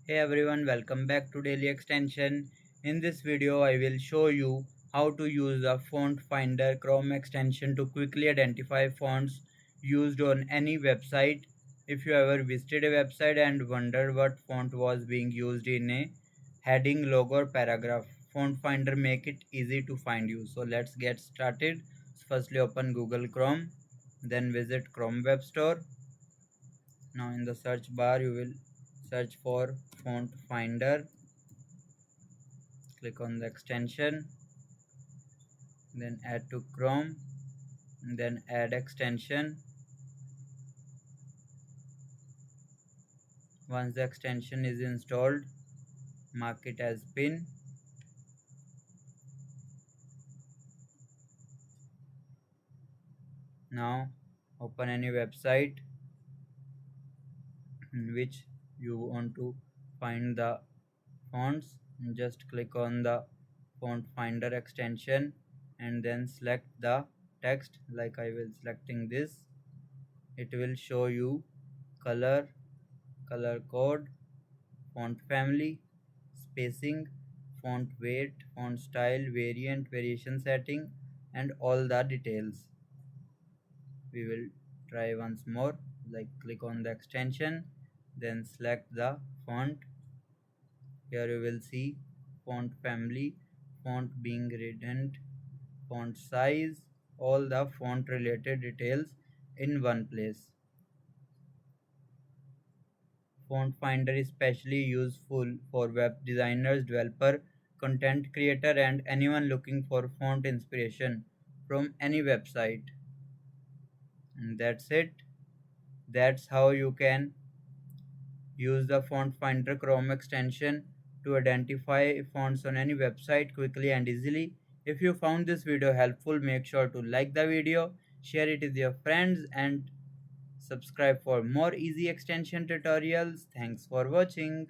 Hey everyone, welcome back to Daily Extension. In this video, I will show you how to use the Font Finder Chrome extension to quickly identify fonts used on any website. If you ever visited a website and wondered what font was being used in a heading, logo or paragraph, Font Finder make it easy to find you. So let's get started. Firstly, open Google Chrome, then visit Chrome Web Store. Now in the search bar, you will search for Font Finder. Click on the extension, then add to Chrome, then add extension. Once the extension is installed, mark it as pin. Now open any website in which you want to find the fonts. Just click on the Font Finder extension and then select the text, like I will selecting this. It will show you color, color code, font family, spacing, font weight, font style, variant, variation setting, and all the details. We will try once more, like click on the extension, then select the font. Here you will see font family, font being redundant, font size, all the font related details in one place. Font Finder is especially useful for web designers, developer, content creator, and anyone looking for font inspiration from any website. And that's it. That's how you can use the Font Finder Chrome extension to identify fonts on any website quickly and easily. If you found this video helpful, make sure to like the video, share it with your friends, and subscribe for more easy extension tutorials. Thanks for watching.